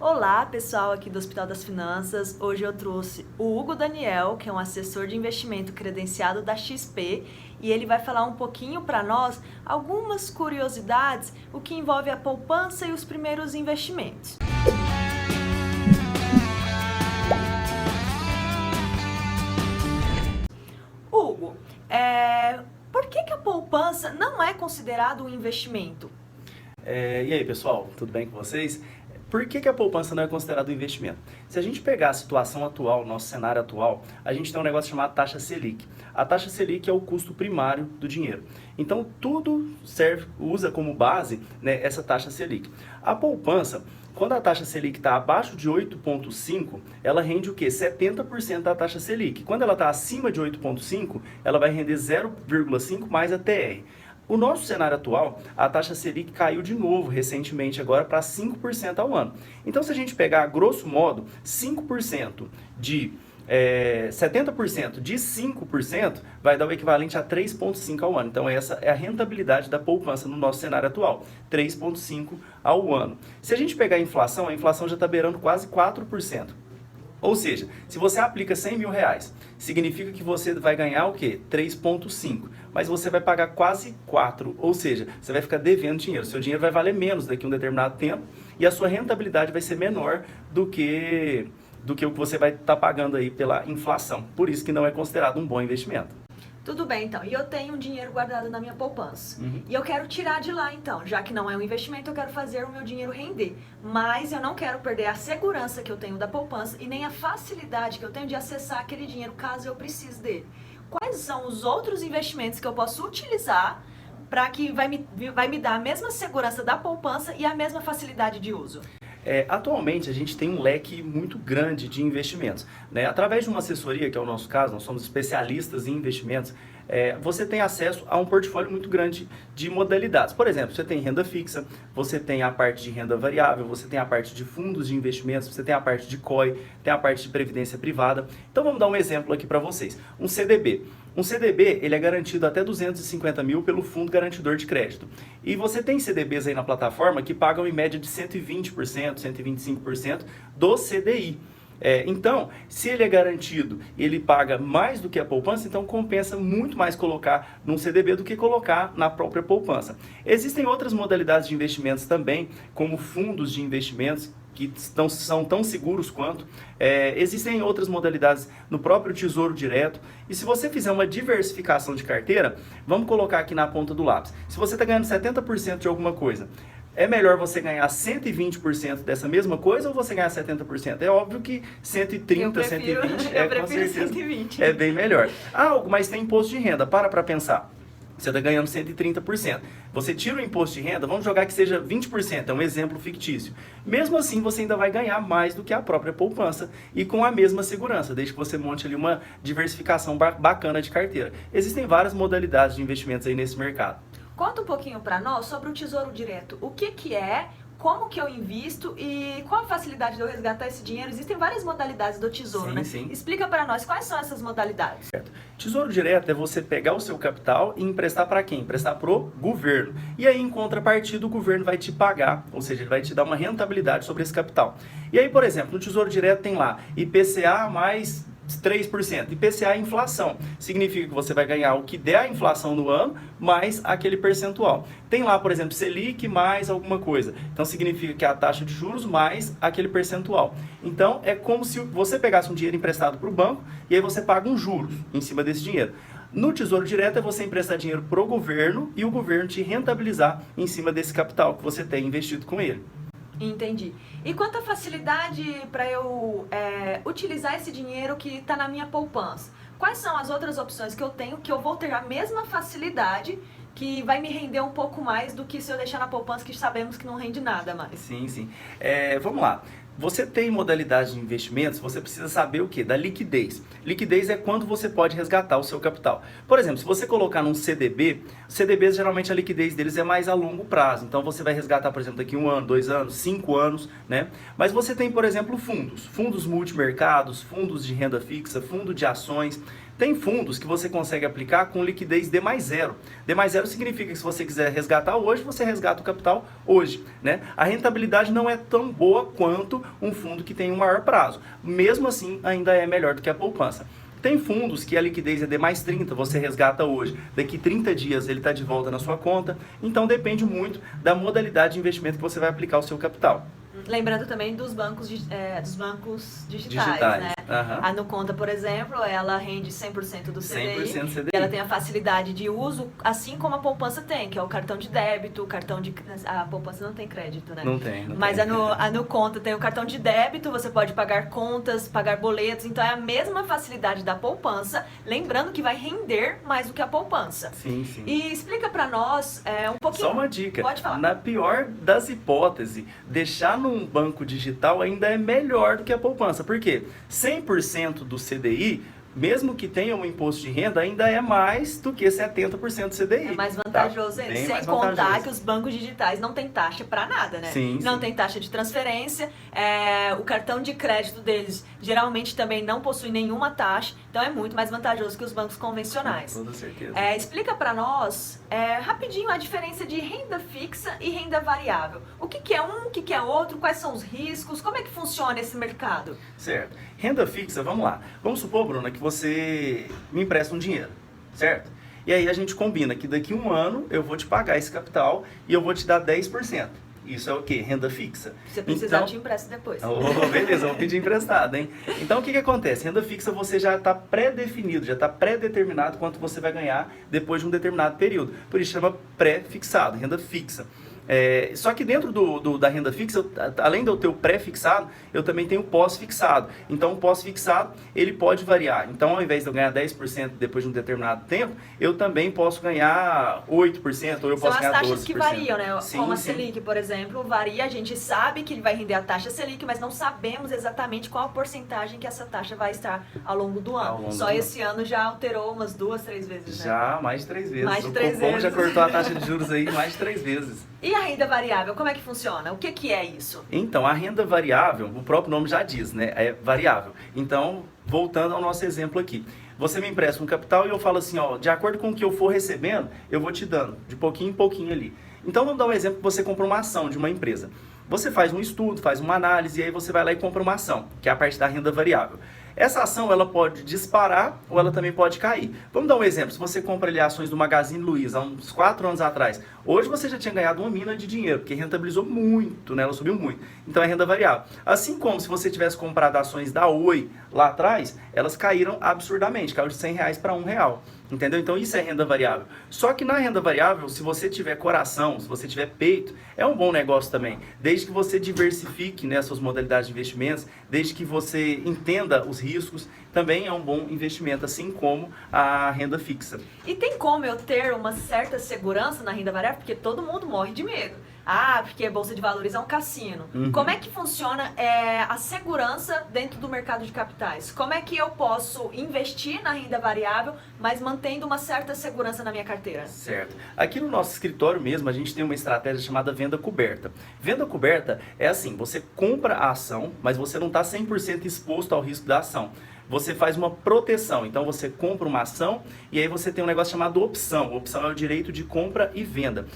Olá, pessoal aqui do Hospital das Finanças. Hoje eu trouxe o Hugo Daniel, que é um assessor de investimento credenciado da XP, e ele vai falar um pouquinho para nós algumas curiosidades, o que envolve a poupança e os primeiros investimentos. Hugo, por que a poupança não é considerado um investimento? E aí, pessoal, tudo bem com vocês? Por que a poupança não é considerada um investimento? Se a gente pegar a situação atual, nosso cenário atual, a gente tem um negócio chamado taxa Selic. A taxa Selic é o custo primário do dinheiro. Então, tudo usa como base, né, essa taxa Selic. A poupança, quando a taxa Selic está abaixo de 8,5, ela rende o quê? 70% da taxa Selic. Quando ela está acima de 8,5, ela vai render 0,5 mais a TR. O nosso cenário atual, a taxa Selic caiu de novo recentemente agora para 5% ao ano. Então, se a gente pegar, grosso modo, 5% de 70% de 5% vai dar o equivalente a 3,5 ao ano. Então, essa é a rentabilidade da poupança no nosso cenário atual, 3,5 ao ano. Se a gente pegar a inflação já está beirando quase 4%. Ou seja, se você aplica 100 mil reais, significa que você vai ganhar o quê? 3,5. Mas você vai pagar quase 4. Ou seja, você vai ficar devendo dinheiro. Seu dinheiro vai valer menos daqui a um determinado tempo e a sua rentabilidade vai ser menor do que o que você vai estar pagando aí pela inflação. Por isso que não é considerado um bom investimento. Tudo bem, então. E eu tenho um dinheiro guardado na minha poupança. E eu quero tirar de lá, então. Já que não é um investimento, eu quero fazer o meu dinheiro render. Mas eu não quero perder a segurança que eu tenho da poupança e nem a facilidade que eu tenho de acessar aquele dinheiro caso eu precise dele. Quais são os outros investimentos que eu posso utilizar para que vai me dar a mesma segurança da poupança e a mesma facilidade de uso? Atualmente a gente tem um leque muito grande de investimentos, né? Através de uma assessoria, que é o nosso caso, nós somos especialistas em investimentos, você tem acesso a um portfólio muito grande de modalidades. Por exemplo, você tem renda fixa, você tem a parte de renda variável, você tem a parte de fundos de investimentos, você tem a parte de COI, tem a parte de previdência privada. Então vamos dar um exemplo aqui para vocês. Um CDB. Um CDB, ele é garantido até 250 mil pelo Fundo Garantidor de Crédito. E você tem CDBs aí na plataforma que pagam em média de 120%, 125% do CDI. Então, se ele é garantido e ele paga mais do que a poupança, então compensa muito mais colocar num CDB do que colocar na própria poupança. Existem outras modalidades de investimentos também, como fundos de investimentos, que são tão seguros quanto. Existem outras modalidades no próprio Tesouro Direto. E se você fizer uma diversificação de carteira, vamos colocar aqui na ponta do lápis. Se você está ganhando 70% de alguma coisa, é melhor você ganhar 120% dessa mesma coisa ou você ganhar 70%? É óbvio que 130, 120 com certeza 120. É bem melhor. Mas tem imposto de renda. Para pensar. Você está ganhando 130%. Você tira o imposto de renda, vamos jogar que seja 20%, é um exemplo fictício. Mesmo assim, você ainda vai ganhar mais do que a própria poupança e com a mesma segurança, desde que você monte ali uma diversificação bacana de carteira. Existem várias modalidades de investimentos aí nesse mercado. Conta um pouquinho para nós sobre o Tesouro Direto. O que é, como que eu invisto e qual a facilidade de eu resgatar esse dinheiro? Existem várias modalidades do Tesouro, sim, né? Sim. Explica para nós quais são essas modalidades. Certo. Tesouro Direto é você pegar o seu capital e emprestar para quem? Emprestar pro governo. E aí, em contrapartida, o governo vai te pagar, ou seja, ele vai te dar uma rentabilidade sobre esse capital. E aí, por exemplo, no Tesouro Direto tem lá IPCA mais 3%. IPCA é inflação. Significa que você vai ganhar o que der a inflação no ano, mais aquele percentual. Tem lá, por exemplo, Selic mais alguma coisa. Então, significa que é a taxa de juros mais aquele percentual. Então, é como se você pegasse um dinheiro emprestado para o banco e aí você paga um juros em cima desse dinheiro. No Tesouro Direto é você emprestar dinheiro para o governo e o governo te rentabilizar em cima desse capital que você tem investido com ele. Entendi. E quanto à facilidade para eu utilizar esse dinheiro que está na minha poupança? Quais são as outras opções que eu tenho que eu vou ter a mesma facilidade que vai me render um pouco mais do que se eu deixar na poupança, que sabemos que não rende nada mais? Sim. Vamos lá. Você tem modalidade de investimentos, você precisa saber o quê? Da liquidez. Liquidez é quando você pode resgatar o seu capital. Por exemplo, se você colocar num CDB, CDBs geralmente a liquidez deles é mais a longo prazo. Então você vai resgatar, por exemplo, daqui 1 ano, 2 anos, 5 anos, né? Mas você tem, por exemplo, fundos multimercados, fundos de renda fixa, fundo de ações. Tem fundos que você consegue aplicar com liquidez D mais zero. D mais zero significa que se você quiser resgatar hoje, você resgata o capital hoje, né? A rentabilidade não é tão boa quanto um fundo que tem um maior prazo. Mesmo assim, ainda é melhor do que a poupança. Tem fundos que a liquidez é D mais 30, você resgata hoje. Daqui 30 dias ele está de volta na sua conta. Então depende muito da modalidade de investimento que você vai aplicar o seu capital. Lembrando também dos bancos digitais, né? Uhum. A Nuconta, por exemplo, ela rende 100% do CDI. 100% CDI. Ela tem a facilidade de uso, assim como a poupança tem, que é o cartão de débito, o cartão de... A poupança não tem crédito, né? Não tem. Mas a Nuconta tem o cartão de débito, você pode pagar contas, pagar boletos, então é a mesma facilidade da poupança, lembrando que vai render mais do que a poupança. Sim, sim. E explica pra nós um pouquinho... Só uma dica. Pode falar. Na pior das hipóteses, deixar num banco digital ainda é melhor do que a poupança. Por quê? 100% do CDI, mesmo que tenha um imposto de renda, ainda é mais do que 70% do CDI. É mais vantajoso ainda. Bem Sem mais contar vantajoso. que os bancos digitais não tem taxa para nada, né? Sim, não sim. tem taxa de transferência. O cartão de crédito deles geralmente também não possui nenhuma taxa. Então é muito mais vantajoso que os bancos convencionais. Com toda certeza. Explica para nós rapidinho a diferença de renda fixa e renda variável. O que é um, o que é outro, quais são os riscos, como é que funciona esse mercado? Certo. Renda fixa, vamos lá. Vamos supor, Bruna, que você me empresta um dinheiro, certo? E aí a gente combina que daqui a um ano eu vou te pagar esse capital e eu vou te dar 10%. Isso é o quê? Renda fixa. Se você precisar, eu te empresto depois. Beleza, vou pedir emprestado, hein? Então, o que acontece? Renda fixa você já está pré-definido, já está pré-determinado quanto você vai ganhar depois de um determinado período. Por isso chama pré-fixado, renda fixa. Só que dentro da renda fixa, além de eu ter o pré-fixado, eu também tenho o pós-fixado. Então, o pós-fixado, ele pode variar. Então, ao invés de eu ganhar 10% depois de um determinado tempo, eu também posso ganhar 8% ou eu posso ganhar 12%. São as taxas que variam, né? Sim, como a sim. Selic, por exemplo, varia. A gente sabe que ele vai render a taxa Selic, mas não sabemos exatamente qual a porcentagem que essa taxa vai estar ao longo do ano. Só esse ano já alterou umas 2, 3 vezes, né? Já, mais de 3 vezes. Mais de 3 vezes. O Copom já cortou a taxa de juros aí mais de 3 vezes. E a renda variável, como é que funciona? O que é isso? Então, a renda variável, o próprio nome já diz, né? É variável. Então, voltando ao nosso exemplo aqui. Você me empresta um capital e eu falo assim, ó, de acordo com o que eu for recebendo, eu vou te dando, de pouquinho em pouquinho ali. Então, vamos dar um exemplo que você compra uma ação de uma empresa. Você faz um estudo, faz uma análise e aí você vai lá e compra uma ação, que é a parte da renda variável. Essa ação ela pode disparar ou ela também pode cair. Vamos dar um exemplo. Se você compra ali ações do Magazine Luiza há uns 4 anos atrás, hoje você já tinha ganhado uma mina de dinheiro, porque rentabilizou muito, né? Ela subiu muito. Então é renda variável. Assim como se você tivesse comprado ações da Oi lá atrás, elas caíram absurdamente, caiu de R$100 para R$1. Entendeu? Então isso é renda variável. Só que na renda variável, se você tiver coração, se você tiver peito, é um bom negócio também. Desde que você diversifique, né, suas modalidades de investimentos, desde que você entenda os riscos, também é um bom investimento, assim como a renda fixa. E tem como eu ter uma certa segurança na renda variável? Porque todo mundo morre de medo. Porque a Bolsa de Valores é um cassino. Uhum. Como é que funciona a segurança dentro do mercado de capitais? Como é que eu posso investir na renda variável, mas mantendo uma certa segurança na minha carteira? Certo. Aqui no nosso escritório mesmo, a gente tem uma estratégia chamada venda coberta. Venda coberta é assim, você compra a ação, mas você não está 100% exposto ao risco da ação. Você faz uma proteção, então você compra uma ação e aí você tem um negócio chamado opção. Opção é o direito de compra e venda.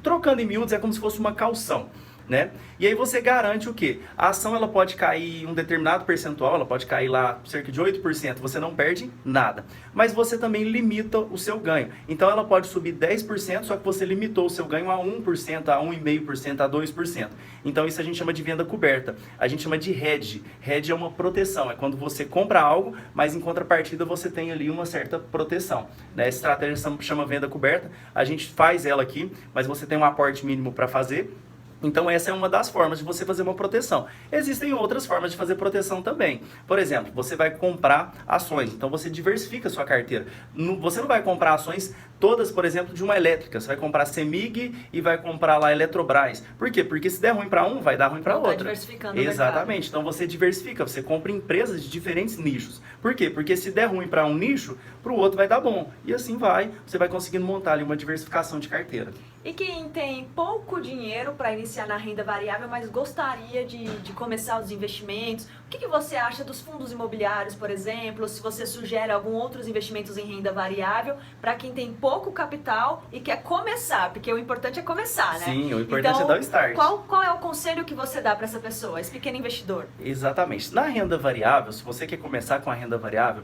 Trocando em miúdos é como se fosse uma caução, né? E aí você garante o quê? A ação ela pode cair um determinado percentual, ela pode cair lá cerca de 8%, você não perde nada. Mas você também limita o seu ganho. Então ela pode subir 10%, só que você limitou o seu ganho a 1%, a 1,5%, a 2%. Então isso a gente chama de venda coberta. A gente chama de hedge. Hedge é uma proteção, é quando você compra algo, mas em contrapartida você tem ali uma certa proteção, né? Essa estratégia chama venda coberta, a gente faz ela aqui, mas você tem um aporte mínimo para fazer. Então essa é uma das formas de você fazer uma proteção. Existem outras formas de fazer proteção também. Por exemplo, você vai comprar ações, então você diversifica a sua carteira. Você não vai comprar ações todas, por exemplo, de uma elétrica. Você vai comprar Semig e vai comprar lá Eletrobras. Por quê? Porque se der ruim para um, vai dar ruim para outro. Diversificando Exatamente. Então você diversifica, você compra empresas de diferentes nichos. Por quê? Porque se der ruim para um nicho, para o outro vai dar bom. E assim você vai conseguindo montar ali uma diversificação de carteira. E quem tem pouco dinheiro para iniciar na renda variável, mas gostaria de começar os investimentos, o que você acha dos fundos imobiliários, por exemplo? Se você sugere algum outros investimentos em renda variável para quem tem pouco capital e quer começar, porque o importante é começar, né? Sim, o importante é dar o start. Qual é o conselho que você dá para essa pessoa, esse pequeno investidor? Exatamente. Na renda variável, se você quer começar com a renda variável,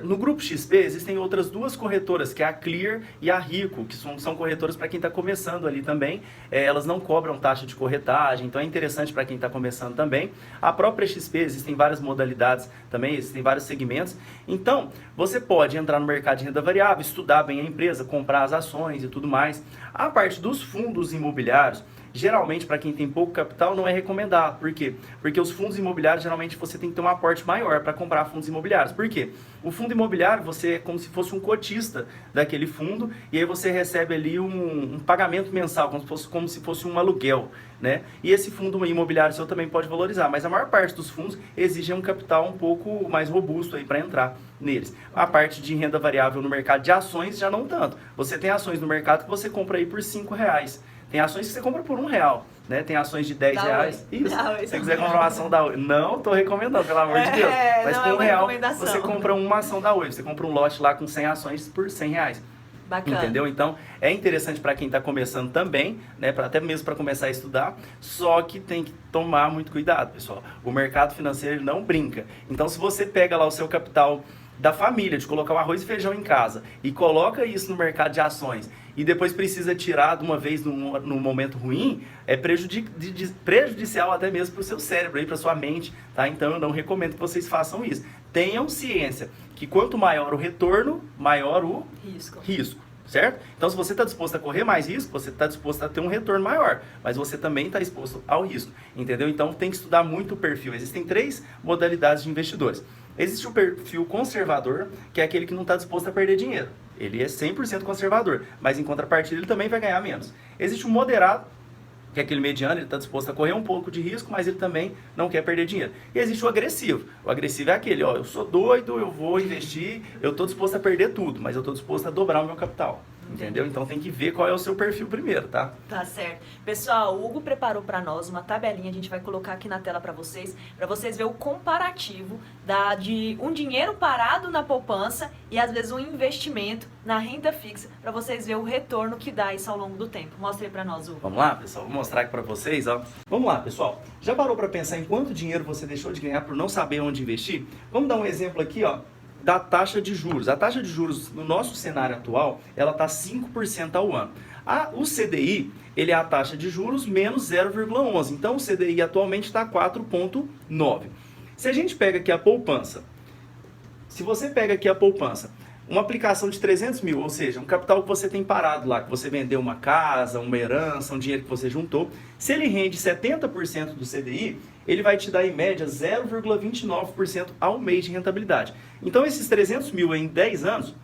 no Grupo XP existem outras duas corretoras, que é a Clear e a Rico, que são corretoras para quem está começando ali também. Elas não cobram taxa de corretagem, então é interessante para quem está começando também. A própria XP, existem várias modalidades também, existem vários segmentos. Então, você pode entrar no mercado de renda variável, estudar bem a empresa, comprar as ações e tudo mais. A parte dos fundos imobiliários, geralmente, para quem tem pouco capital, não é recomendado. Por quê? Porque os fundos imobiliários, geralmente, você tem que ter um aporte maior para comprar fundos imobiliários. Por quê? O fundo imobiliário, você é como se fosse um cotista daquele fundo, e aí você recebe ali um pagamento mensal, como se fosse um aluguel, né? E esse fundo imobiliário seu também pode valorizar, mas a maior parte dos fundos exige um capital um pouco mais robusto aí para entrar neles. A parte de renda variável no mercado de ações, já não tanto. Você tem ações no mercado que você compra aí por R$5. Tem ações que você compra por R$1, né? Tem ações de R$10. Isso. Se você quiser comprar uma ação da Oi. Não estou recomendando, pelo amor de Deus. Mas por R$1 você compra uma ação da Oi. Você compra um lote lá com 100 ações por R$100. Bacana. Entendeu? Então, é interessante para quem está começando também, né? Até mesmo para começar a estudar, só que tem que tomar muito cuidado, pessoal. O mercado financeiro não brinca. Então, se você pega lá o seu capital da família, de colocar o arroz e feijão em casa, e coloca isso no mercado de ações, e depois precisa tirar de uma vez num momento ruim, é prejudicial até mesmo para o seu cérebro, para a sua mente, tá? Então eu não recomendo que vocês façam isso. Tenham ciência que quanto maior o retorno, maior o risco. Certo? Então, se você está disposto a correr mais risco, você está disposto a ter um retorno maior, mas você também está exposto ao risco, entendeu? Então, tem que estudar muito o perfil. Existem 3 modalidades de investidores. Existe o perfil conservador, que é aquele que não está disposto a perder dinheiro. Ele é 100% conservador, mas em contrapartida ele também vai ganhar menos. Existe o moderado, que é aquele mediano, ele está disposto a correr um pouco de risco, mas ele também não quer perder dinheiro. E existe o agressivo. O agressivo é aquele, eu sou doido, eu vou investir, eu estou disposto a perder tudo, mas eu estou disposto a dobrar o meu capital. Entendeu? Então tem que ver qual é o seu perfil primeiro, tá? Tá certo. Pessoal, o Hugo preparou para nós uma tabelinha, a gente vai colocar aqui na tela para vocês verem o comparativo de um dinheiro parado na poupança e às vezes um investimento na renda fixa, para vocês verem o retorno que dá isso ao longo do tempo. Mostra aí para nós, Hugo. Vamos lá, pessoal? Vou mostrar aqui para vocês, ó. Vamos lá, pessoal. Já parou para pensar em quanto dinheiro você deixou de ganhar por não saber onde investir? Vamos dar um exemplo aqui, ó, da taxa de juros. A taxa de juros no nosso cenário atual, ela está 5% ao ano. O CDI, ele é a taxa de juros menos 0,11. Então, o CDI atualmente está 4,9. Se a gente pega aqui a poupança, uma aplicação de 300 mil, ou seja, um capital que você tem parado lá, que você vendeu uma casa, uma herança, um dinheiro que você juntou, se ele rende 70% do CDI, ele vai te dar em média 0,29% ao mês de rentabilidade. Então esses 300 mil em 10 anos,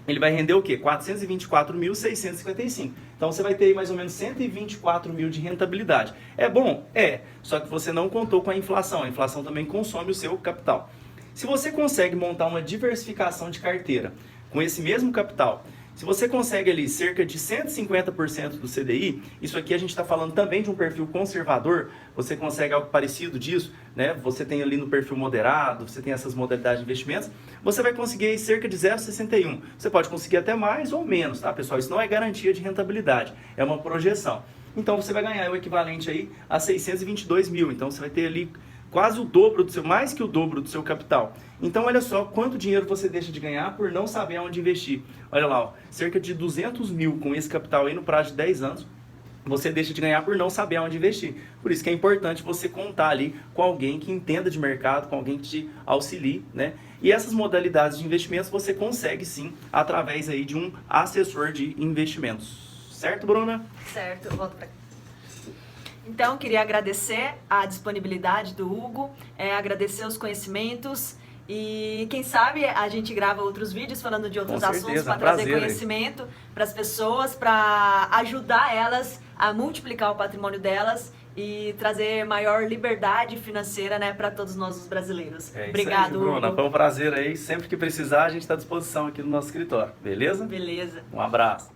ele vai render o quê? 424.655. Então você vai ter aí mais ou menos 124 mil de rentabilidade. É bom? É. Só que você não contou com a inflação. A inflação também consome o seu capital. Se você consegue montar uma diversificação de carteira com esse mesmo capital, se você consegue ali cerca de 150% do CDI, isso aqui a gente está falando também de um perfil conservador, você consegue algo parecido disso, né? Você tem ali no perfil moderado, você tem essas modalidades de investimentos, você vai conseguir aí cerca de 0,61. Você pode conseguir até mais ou menos, tá, pessoal? Isso não é garantia de rentabilidade, é uma projeção. Então você vai ganhar o equivalente aí a 622 mil, então você vai ter ali quase o dobro do seu, mais que o dobro do seu capital. Então olha só quanto dinheiro você deixa de ganhar por não saber onde investir. Olha lá, ó, cerca de 200 mil com esse capital aí no prazo de 10 anos, você deixa de ganhar por não saber onde investir. Por isso que é importante você contar ali com alguém que entenda de mercado, com alguém que te auxilie, né? E essas modalidades de investimentos você consegue sim através aí de um assessor de investimentos. Certo, Bruna? Certo, eu volto para cá. Então, queria agradecer a disponibilidade do Hugo, agradecer os conhecimentos E quem sabe a gente grava outros vídeos falando de outros assuntos para trazer conhecimento para as pessoas, para ajudar elas a multiplicar o patrimônio delas e trazer maior liberdade financeira, né, para todos nós os brasileiros. Obrigado, Bruna. Foi um prazer aí. Sempre que precisar, a gente está à disposição aqui no nosso escritório. Beleza? Beleza. Um abraço.